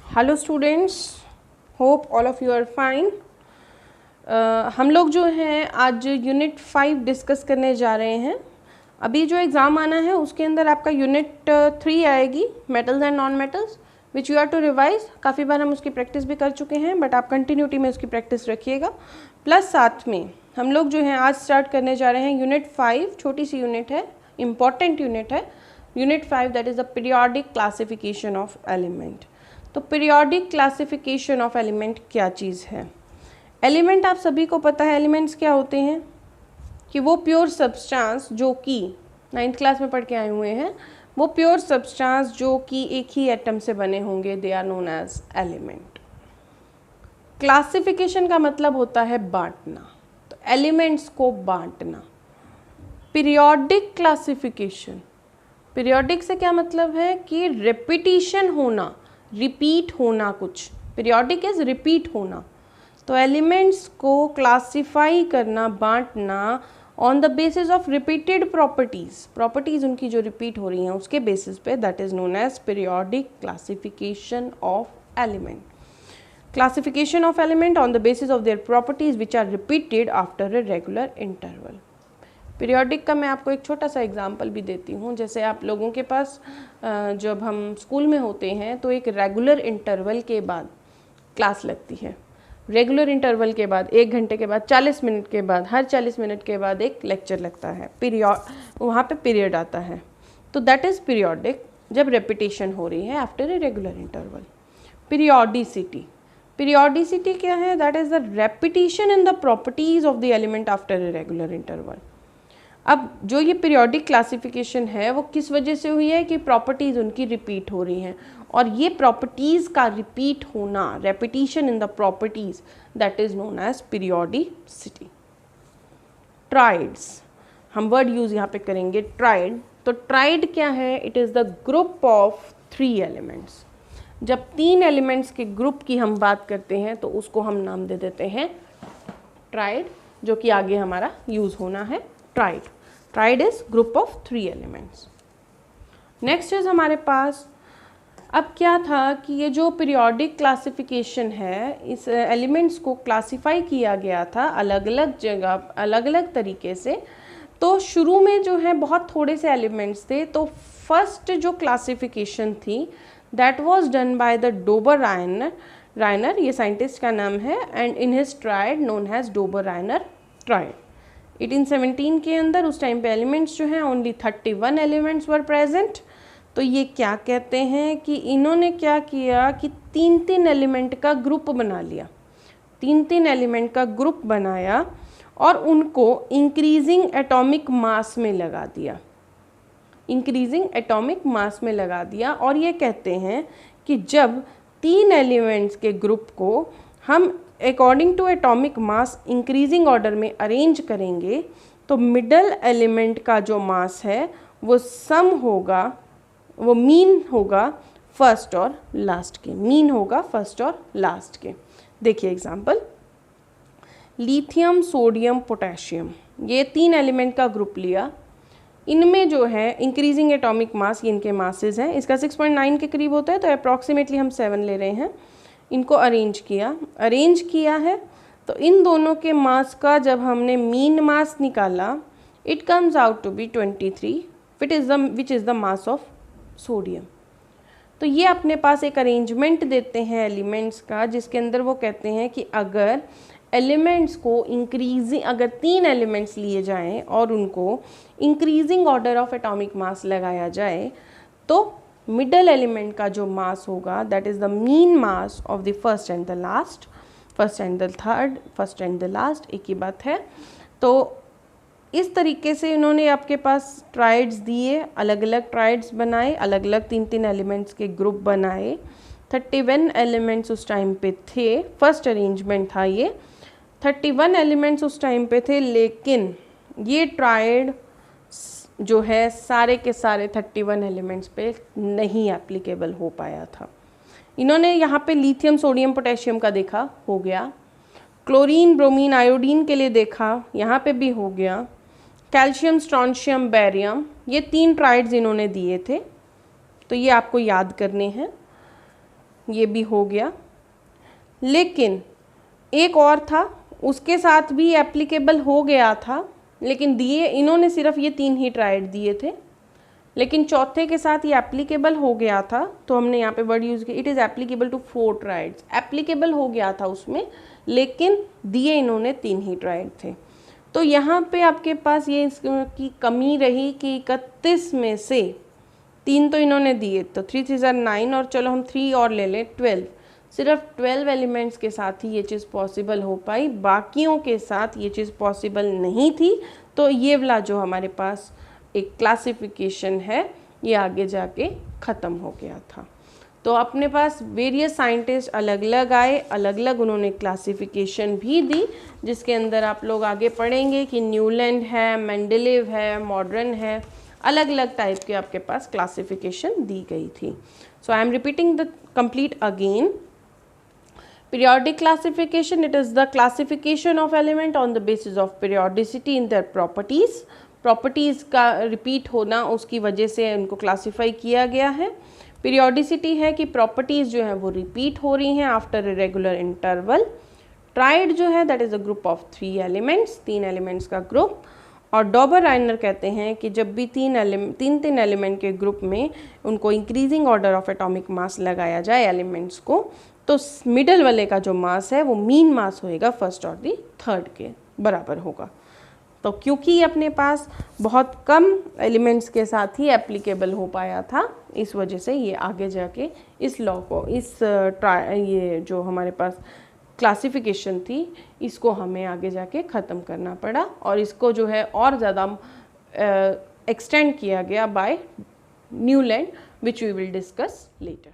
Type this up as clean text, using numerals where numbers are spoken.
Hello students, hope all of you are fine. हम लोग जो हैं आज यूनिट 5 डिस्कस करने जा रहे हैं। अभी जो एग्ज़ाम आना है उसके अंदर आपका यूनिट 3 आएगी, metals and non metals, which you are to revise. काफ़ी बार हम उसकी प्रैक्टिस भी कर चुके हैं, बट आप कंटिन्यूटी में उसकी प्रैक्टिस रखिएगा। प्लस साथ में हम लोग जो हैं आज स्टार्ट करने जा रहे हैं यूनिट 5। छोटी सी यूनिट है, इम्पॉर्टेंट यूनिट है unit 5, that is the periodic classification of element. तो पीरियोडिक क्लासिफिकेशन ऑफ एलिमेंट क्या चीज़ है? एलिमेंट आप सभी को पता है एलिमेंट्स क्या होते हैं, कि वो प्योर सब्सटेंस जो कि 9th क्लास में पढ़ के आए हुए हैं, वो प्योर सब्सटेंस जो कि एक ही एटम से बने होंगे, they are known as element. Classification का मतलब होता है बांटना, तो एलिमेंट्स को बांटना। पीरियोडिक क्लासिफिकेशन, पीरियोडिक से क्या मतलब है कि रिपीटिशन होना, रिपीट होना कुछ। पीरियोडिक इज रिपीट होना। तो एलिमेंट्स को क्लासिफाई करना, बांटना on the basis of repeated properties उनकी जो रिपीट हो रही हैं उसके बेसिस पे, that is known as periodic classification of element. Classification of element on the basis of their properties which are repeated after a regular interval. Periodic का मैं आपको एक छोटा सा एग्जांपल भी देती हूँ। जैसे आप लोगों के पास जब हम स्कूल में होते हैं तो एक रेगुलर इंटरवल के बाद क्लास लगती है। रेगुलर इंटरवल के बाद 1 घंटे के बाद 40 मिनट के बाद, हर 40 मिनट के बाद एक लेक्चर लगता है, वहाँ पे पीरियड आता है। तो दैट इज़ पीरियोडिक, जब रेपिटेशन हो रही है after a regular interval. Periodicity, periodicity क्या है? That is the repetition in the properties of the element after a regular interval. अब जो ये पीरियोडिक क्लासिफिकेशन है वो किस वजह से हुई है कि प्रॉपर्टीज़ उनकी रिपीट हो रही हैं, और ये प्रॉपर्टीज़ का रिपीट होना, repetition in the properties, that is known as periodicity. Triads, हम वर्ड यूज़ यहाँ पे करेंगे ट्राइड। तो ट्राइड क्या है? It is the group of 3 elements. जब 3 एलिमेंट्स के ग्रुप की हम बात करते हैं तो उसको हम नाम दे देते हैं ट्राइड, जो कि आगे हमारा यूज़ होना है tried. Tried is group of 3 elements. Next is हमारे पास, अब क्या था कि ये जो पीरियोडिक क्लासिफिकेशन है, इस एलिमेंट्स को क्लासिफाई किया गया था अलग अलग जगह, अलग अलग तरीके से। तो शुरू में जो है बहुत थोड़े से एलिमेंट्स थे। तो फर्स्ट जो क्लासिफिकेशन थी that was done by the Dobereiner, ये साइंटिस्ट का नाम है, and in his triad known as Dobereiner triad. 1817 के अंदर उस टाइम पे एलिमेंट्स जो हैं ओनली 31 एलिमेंट्स वर प्रेजेंट। तो ये क्या कहते हैं कि इन्होंने क्या किया कि 3-3 एलिमेंट का ग्रुप बना लिया, 3-3 एलिमेंट का ग्रुप बनाया और उनको इंक्रीजिंग एटॉमिक मास में लगा दिया, इंक्रीजिंग एटॉमिक मास में लगा दिया। और ये कहते हैं कि जब 3 एलिमेंट्स के ग्रुप को हम according to atomic mass increasing order में अरेंज करेंगे तो मिडल एलिमेंट का जो मास है वो सम होगा, वो मीन होगा फर्स्ट और लास्ट के, मीन होगा फर्स्ट और लास्ट के। देखिए एग्जांपल, लिथियम, सोडियम, पोटेशियम, ये 3 एलिमेंट का ग्रुप लिया। इनमें जो है इंक्रीजिंग एटॉमिक मास, ये इनके मासेस हैं, इसका 6.9 के करीब होता है, तो अप्रॉक्सीमेटली हम 7 ले रहे हैं। इनको अरेंज किया है। तो इन दोनों के मास का जब हमने मीन मास निकाला, it comes out to be 23, which is the mass of sodium. तो ये अपने पास एक अरेंजमेंट देते हैं एलिमेंट्स का, जिसके अंदर वो कहते हैं कि अगर एलिमेंट्स को अगर 3 एलिमेंट्स लिए जाएं और उनको increasing order of atomic mass लगाया जाए तो मिडल एलिमेंट का जो मास होगा that is the mean mass of the first and the last, first and the third, first and the last, एक ही बात है। तो इस तरीके से इन्होंने आपके पास ट्राइड्स दिए, अलग अलग ट्राइड्स बनाए, अलग अलग 3-3 एलिमेंट्स के ग्रुप बनाए। 31 एलिमेंट्स उस टाइम पे थे, फर्स्ट अरेंजमेंट था ये। 31 एलिमेंट्स उस टाइम पे थे, लेकिन ये ट्राइड जो है सारे के सारे 31 एलिमेंट्स पे नहीं एप्लीकेबल हो पाया था। इन्होंने यहाँ पे लिथियम, सोडियम, पोटेशियम का देखा, हो गया। क्लोरीन, ब्रोमीन, आयोडीन के लिए देखा, यहाँ पे भी हो गया। कैल्शियम, स्ट्रॉन्शियम, बेरियम, ये 3 ट्राइड्स इन्होंने दिए थे, तो ये आपको याद करने हैं। ये भी हो गया। लेकिन एक और था, उसके साथ भी एप्लीकेबल हो गया था, लेकिन दिए इन्होंने सिर्फ ये 3 ही ट्राइड दिए थे, लेकिन चौथे के साथ ये एप्लीकेबल हो गया था, तो हमने यहाँ पे वर्ड यूज़ किया, it is applicable to 4 triads. Applicable हो गया था उसमें, लेकिन दिए इन्होंने 3 ही ट्राइड थे। तो यहाँ पे आपके पास ये इसकी कमी रही कि 31 में से 3 तो इन्होंने दिए, तो 3 3 9, और चलो हम 3 और ले लें 12। सिर्फ 12 एलिमेंट्स के साथ ही ये चीज़ पॉसिबल हो पाई, बाकियों के साथ ये चीज़ पॉसिबल नहीं थी। तो ये वाला जो हमारे पास एक क्लासिफिकेशन है, ये आगे जाके ख़त्म हो गया था। तो अपने पास वेरियस साइंटिस्ट अलग अलग आए, अलग अलग उन्होंने क्लासिफिकेशन भी दी, जिसके अंदर आप लोग आगे पढ़ेंगे कि न्यूलैंड है, मेंडेलेव है, मॉडर्न है, अलग अलग टाइप के आपके पास क्लासिफिकेशन दी गई थी। So I am repeating the complete again. Periodic classification, it is the classification of element on the basis of periodicity in their properties. Properties का repeat होना, उसकी वजह से उनको classify किया गया है। Periodicity है कि properties जो हैं वो repeat हो रही हैं after a regular interval. Triad जो है that is a group of 3 elements, 3 elements का group। और डॉबर-राइनर कहते हैं कि जब भी तीन एलिमेंट के ग्रुप में उनको increasing order of atomic mass लगाया जाए एलिमेंट्स को, तो मिडल वाले का जो मास है वो मीन मास होएगा फर्स्ट और दी थर्ड के बराबर होगा। तो क्योंकि अपने पास बहुत कम एलिमेंट्स के साथ ही एप्लीकेबल हो पाया था, इस वजह से ये आगे जाके इस लॉ को, ये जो हमारे पास क्लासिफिकेशन थी, इसको हमें आगे जाके ख़त्म करना पड़ा, और इसको जो है और ज़्यादा एक्सटेंड किया गया by Newlands, which we will discuss letter.